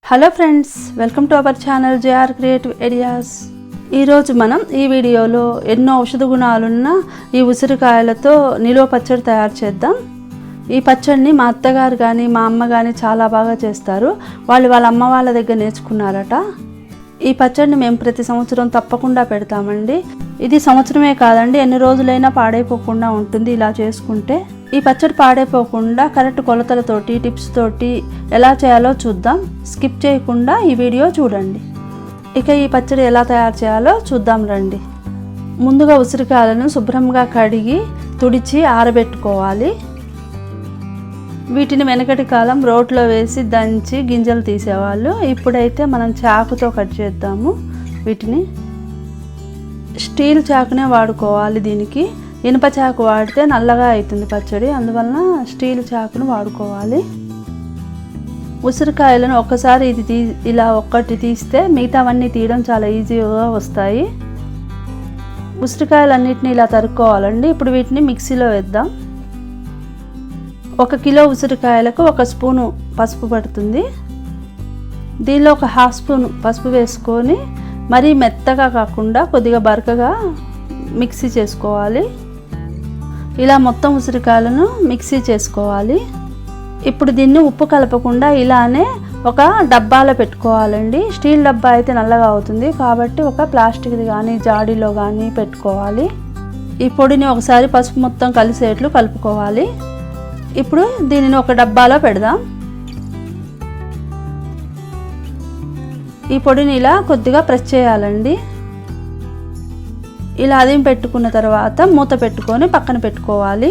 Hello friends, welcome to our channel JR creative ideas. ఈరోజు మనం ఈ వీడియోలో ఎన్నో ఔషధ గుణాలున్న ఈ ఉసిరికాయలతో నిలువ పచ్చడి తయారు చేద్దాం. ఈ పచ్చడిని మా అత్తగారు కానీ మా అమ్మ కానీ చాలా బాగా చేస్తారు. వాళ్ళ అమ్మ వాళ్ళ దగ్గర నేర్చుకున్నారట. ఈ పచ్చడిని మేము ప్రతి సంవత్సరం తప్పకుండా పెడతామండి. ఇది సంవత్సరమే కాదండి, ఎన్ని రోజులైనా పాడైపోకుండా ఉంటుంది ఇలా చేసుకుంటే. ఈ పచ్చడి పాడైపోకుండా కరెక్ట్ కొలతలతోటి టిప్స్ తోటి ఎలా చేయాలో చూద్దాం. స్కిప్ చేయకుండా ఈ వీడియో చూడండి. ఇక ఈ పచ్చడి ఎలా తయారు చేయాలో చూద్దాం రండి. ముందుగా ఉసిరికాయలను శుభ్రంగా కడిగి తుడిచి ఆరబెట్టుకోవాలి. వీటిని వెనకటి కాలం రోట్లో వేసి దంచి గింజలు తీసేవాళ్ళు. ఇప్పుడైతే మనం చాకుతో కట్ చేద్దాము. వీటిని స్టీల్ చాకునే వాడుకోవాలి. దీనికి ఇనుప చాకు వాడితే నల్లగా అవుతుంది పచ్చడి, అందువలన స్టీల్ చాకును వాడుకోవాలి. ఉసిరికాయలను ఒక్కసారి ఇలా ఒక్కటి తీస్తే మిగతావన్నీ తీయడం చాలా ఈజీగా వస్తాయి. ఉసిరికాయలన్నిటిని ఇలా తరుక్కోవాలండి. ఇప్పుడు వీటిని మిక్సీలో వేద్దాం. 1 కిలో ఉసిరికాయలకు 1 స్పూను పసుపు పడుతుంది. దీనిలో 1/2 స్పూన్ పసుపు వేసుకొని మరీ మెత్తగా కాకుండా కొద్దిగా బరకగా మిక్సీ చేసుకోవాలి. ఇలా మొత్తం ఉసిరికాయలను మిక్సీ చేసుకోవాలి. ఇప్పుడు దీన్ని ఉప్పు కలపకుండా ఇలానే ఒక డబ్బాలో పెట్టుకోవాలండి. స్టీల్ డబ్బా అయితే నల్లగా అవుతుంది కాబట్టి ఒక ప్లాస్టిక్ది కానీ జాడీలో కానీ పెట్టుకోవాలి. ఈ పొడిని ఒకసారి పసుపు మొత్తం కలిసేట్లు కలుపుకోవాలి. ఇప్పుడు దీనిని ఒక డబ్బాలో పెడదాం. ఈ పొడిని ఇలా కొద్దిగా ప్రెస్ చేయాలండి. ఇలా అదిం పెట్టుకున్న తర్వాత మూత పెట్టుకొని పక్కన పెట్టుకోవాలి.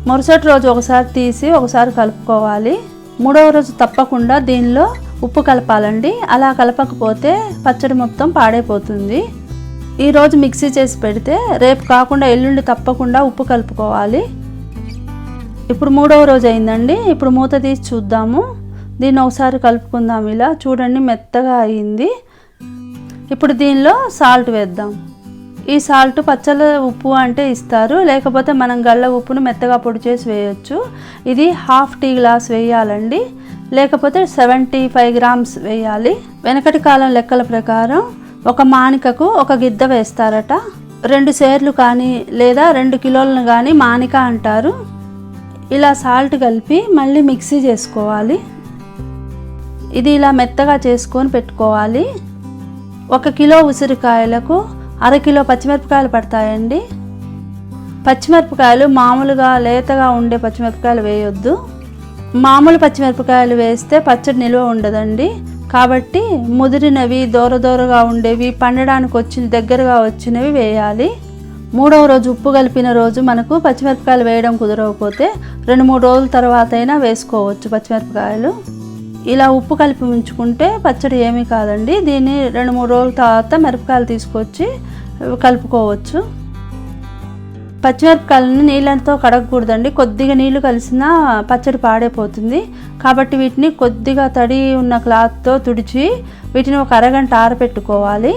మరుసటి రోజు ఒకసారి తీసి ఒకసారి కలుపుకోవాలి. 3వ రోజు తప్పకుండా దీనిలో ఉప్పు కలపాలండి. అలా కలపకపోతే పచ్చడి మొత్తం పాడైపోతుంది. ఈరోజు మిక్సీ చేసి పెడితే రేపు కాకుండా ఎల్లుండి తప్పకుండా ఉప్పు కలుపుకోవాలి. ఇప్పుడు 3వ రోజు అయిందండి. ఇప్పుడు మూత తీసి చూద్దాము. దీన్ని ఒకసారి కలుపుకుందాం. ఇలా చూడండి, మెత్తగా అయింది. ఇప్పుడు దీనిలో సాల్ట్ వేద్దాం. ఈ సాల్ట్ పచ్చళ్ళ ఉప్పు అంటే ఇస్తారు, లేకపోతే మనం గళ్ళ ఉప్పును మెత్తగా పొడి చేసి వేయచ్చు. ఇది 1/2 టీ గ్లాస్ వేయాలండి, లేకపోతే 75 గ్రామ్స్ వేయాలి. వెనకటి కాలం లెక్కల ప్రకారం 1 మానికకు 1 గిద్ద వేస్తారట. 2 సేర్లు కానీ లేదా 2 కిలోలను కానీ మానిక అంటారు. ఇలా సాల్ట్ కలిపి మళ్ళీ మిక్సీ చేసుకోవాలి. ఇది ఇలా మెత్తగా చేసుకొని పెట్టుకోవాలి. 1 కిలో ఉసిరికాయలకు 1/2 కిలో పచ్చిమిరపకాయలు పడతాయండి. పచ్చిమిరపకాయలు మామూలుగా లేతగా ఉండే పచ్చిమిరపకాయలు వేయొద్దు. మామూలు పచ్చిమిరపకాయలు వేస్తే పచ్చడి నిల్వ ఉండదండి. కాబట్టి ముదిరినవి, దూరగా ఉండేవి, పండడానికి దగ్గరగా వచ్చినవి వేయాలి. 3వ రోజు ఉప్పు కలిపిన రోజు మనకు పచ్చిమిరపకాయలు వేయడం కుదరకపోతే 2-3 రోజుల తర్వాత అయినా వేసుకోవచ్చు పచ్చిమిరపకాయలు. ఇలా ఉప్పు కలిపి ఉంచుకుంటే పచ్చడి ఏమీ కాదండి. దీన్ని 2-3 రోజుల తర్వాత మిరపకాయలు తీసుకొచ్చి కలుపుకోవచ్చు. పచ్చిమిరపకాయలను నీళ్ళతో కడగకూడదండి. కొద్దిగా నీళ్లు కలిసినా పచ్చడి పాడైపోతుంది. కాబట్టి వీటిని కొద్దిగా తడి ఉన్న క్లాత్తో తుడిచి వీటిని 1 అరగంట ఆరబెట్టుకోవాలి.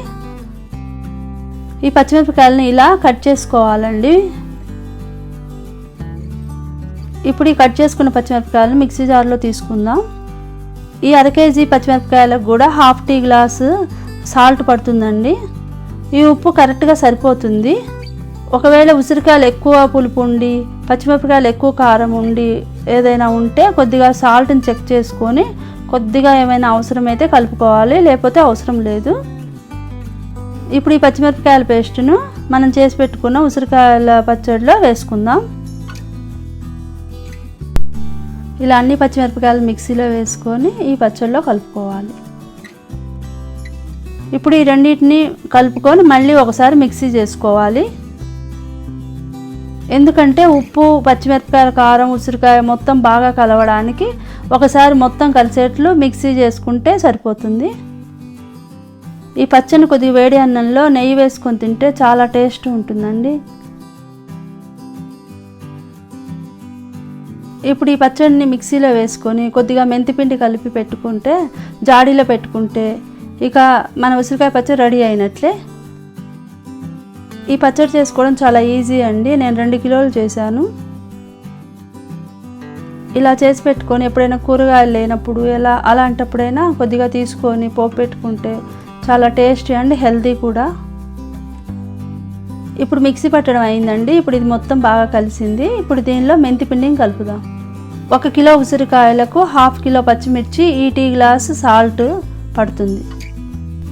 ఈ పచ్చిమిరపకాయలను ఇలా కట్ చేసుకోవాలండి. ఇప్పుడు ఈ కట్ చేసుకున్న పచ్చిమిరపకాయలను మిక్సీ జార్లో తీసుకుందాం. ఈ 1/2 కేజీ పచ్చిమిరపకాయలకు కూడా 1/2 టీ గ్లాసు సాల్ట్ పడుతుందండి. ఈ ఉప్పు కరెక్ట్గా సరిపోతుంది. ఒకవేళ ఉసిరికాయలు ఎక్కువ పులుపు ఉండి పచ్చిమిరపకాయలు ఎక్కువ కారం ఉండి ఏదైనా ఉంటే కొద్దిగా సాల్ట్ని చెక్ చేసుకొని కొద్దిగా ఏమైనా అవసరమైతే కలుపుకోవాలి, లేకపోతే అవసరం లేదు. ఇప్పుడు ఈ పచ్చిమిరపకాయల పేస్టును మనం చేసి పెట్టుకున్న ఉసిరికాయల పచ్చడిలో వేసుకుందాం. ఇలా అన్ని పచ్చిమిరపకాయలు మిక్సీలో వేసుకొని ఈ పచ్చడిలో కలుపుకోవాలి. ఇప్పుడు ఈ రెండింటిని కలుపుకొని మళ్ళీ ఒకసారి మిక్సీ చేసుకోవాలి. ఎందుకంటే ఉప్పు, పచ్చిమిరపకాయల కారం, ఉసిరికాయ మొత్తం బాగా కలవడానికి ఒకసారి మొత్తం కలిసేట్లు మిక్సీ చేసుకుంటే సరిపోతుంది. ఈ పచ్చడిని కొద్దిగా వేడి అన్నంలో నెయ్యి వేసుకొని తింటే చాలా టేస్ట్ ఉంటుందండి. ఇప్పుడు ఈ పచ్చడిని మిక్సీలో వేసుకొని కొద్దిగా మెంతిపిండి కలిపి పెట్టుకుంటే, జాడీలో పెట్టుకుంటే ఇక మన ఉసిరికాయ పచ్చడి రెడీ అయినట్లే. ఈ పచ్చడి చేసుకోవడం చాలా ఈజీ అండి. నేను 2 కిలోలు చేశాను. ఇలా చేసి పెట్టుకొని ఎప్పుడైనా కూరగాయలు లేనప్పుడు అలాంటప్పుడైనా కొద్దిగా తీసుకొని పోపు పెట్టుకుంటే చాలా టేస్టీ అండ్ హెల్తీ కూడా. ఇప్పుడు మిక్సీ పట్టడం అయిందండి. ఇప్పుడు ఇది మొత్తం బాగా కలిసింది. ఇప్పుడు దీనిలో మెంతి పిండిని కలుపుదాం. 1 కిలో ఉసిరికాయలకు 1/2 కిలో పచ్చిమిర్చి, ఈ టీ గ్లాస్ సాల్ట్ పడుతుంది.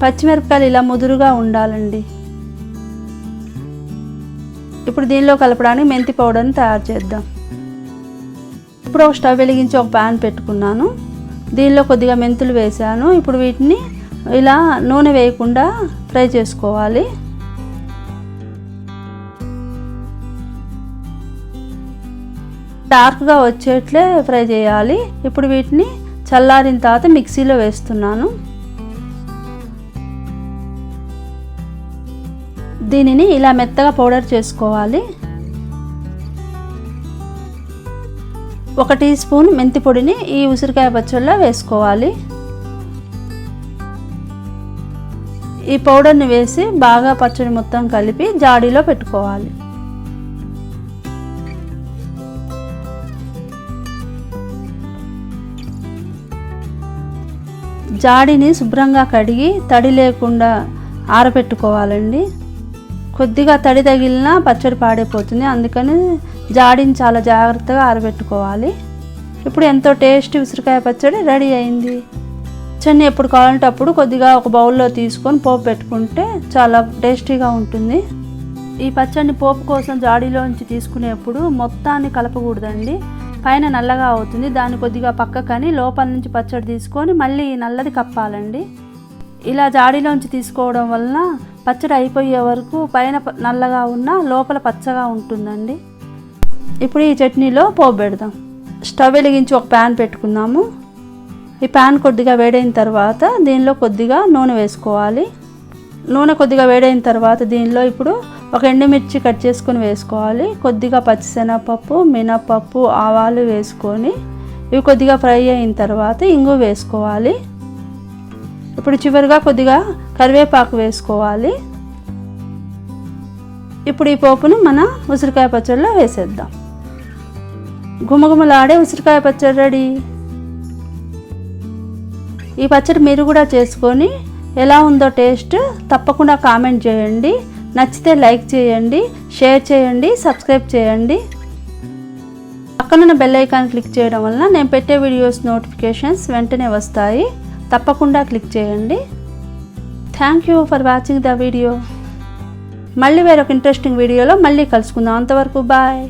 పచ్చిమిరపకాయలు ఇలా ముదురుగా ఉండాలండి. ఇప్పుడు దీనిలో కలపడానికి మెంతి పౌడర్ని తయారు చేద్దాం. ఇప్పుడు ఒక స్టవ్ వెలిగించి ఒక ప్యాన్ పెట్టుకున్నాను. దీనిలో కొద్దిగా మెంతులు వేసాను. ఇప్పుడు వీటిని ఇలా నూనె వేయకుండా ఫ్రై చేసుకోవాలి. డార్క్గా వచ్చేట్లే ఫ్రై చేయాలి. ఇప్పుడు వీటిని చల్లారిన తర్వాత మిక్సీలో వేస్తున్నాను. దీనిని ఇలా మెత్తగా పౌడర్ చేసుకోవాలి. 1 టీ స్పూన్ మెంతి పొడిని ఈ ఉసిరికాయ పచ్చడిలో వేసుకోవాలి. ఈ పౌడర్ని వేసి బాగా పచ్చడి మొత్తం కలిపి జాడీలో పెట్టుకోవాలి. జాడీని శుభ్రంగా కడిగి తడి లేకుండా ఆరబెట్టుకోవాలండి. కొద్దిగా తడి తగిలినా పచ్చడి పాడైపోతుంది, అందుకని జాడీని చాలా జాగ్రత్తగా ఆరబెట్టుకోవాలి. ఇప్పుడు ఎంతో టేస్టీ ఉసిరికాయ పచ్చడి రెడీ అయింది. పచ్చడిని ఎప్పుడు కావాలంటే అప్పుడు కొద్దిగా ఒక బౌల్లో తీసుకొని పోపు పెట్టుకుంటే చాలా టేస్టీగా ఉంటుంది. ఈ పచ్చడిని పోపు కోసం జాడీలోంచి తీసుకునేప్పుడు మొత్తాన్ని కలపకూడదండి, పైన నల్లగా అవుతుంది. దాన్ని కొద్దిగా పక్కకని లోపల నుంచి పచ్చడి తీసుకొని మళ్ళీ నల్లది కప్పాలండి. ఇలా జాడీలోంచి తీసుకోవడం వలన పచ్చడి అయిపోయే వరకు పైన నల్లగా ఉన్న లోపల పచ్చగా ఉంటుందండి. ఇప్పుడు ఈ చట్నీలో పోపు పెడదాం. స్టవ్ వెలిగించి ఒక ప్యాన్ పెట్టుకుందాము. ఈ ప్యాన్ కొద్దిగా వేడైన తర్వాత దీనిలో కొద్దిగా నూనె వేసుకోవాలి. నూనె కొద్దిగా వేడైన తర్వాత దీనిలో ఇప్పుడు ఒక ఎండుమిర్చి కట్ చేసుకొని వేసుకోవాలి. కొద్దిగా పచ్చిశనగపప్పు, మినపప్పు, ఆవాలు వేసుకొని ఇవి కొద్దిగా ఫ్రై అయిన తర్వాత ఇంగు వేసుకోవాలి. ఇప్పుడు చివరిగా కొద్దిగా కరివేపాకు వేసుకోవాలి. ఇప్పుడు ఈ పోపును మన ఉసిరికాయ పచ్చడిలో వేసేద్దాం. గుమగుమలాడే ఉసిరికాయ పచ్చడి రెడీ. ఈ పచ్చడి మీరు కూడా చేసుకొని ఎలా ఉందో టేస్ట్ తప్పకుండా కామెంట్ చేయండి. నచ్చితే లైక్ చేయండి, షేర్ చేయండి, సబ్స్క్రైబ్ చేయండి. పక్కనున్న బెల్ ఐకాన్ క్లిక్ చేయడం వలన నేను పెట్టే వీడియోస్ నోటిఫికేషన్స్ వెంటనే వస్తాయి. తప్పకుండా క్లిక్ చేయండి. Thank you for watching the video. మళ్ళీ వేరొక ఇంట్రెస్టింగ్ వీడియోలో మళ్ళీ కలుసుకుందాం. అంతవరకు బాయ్.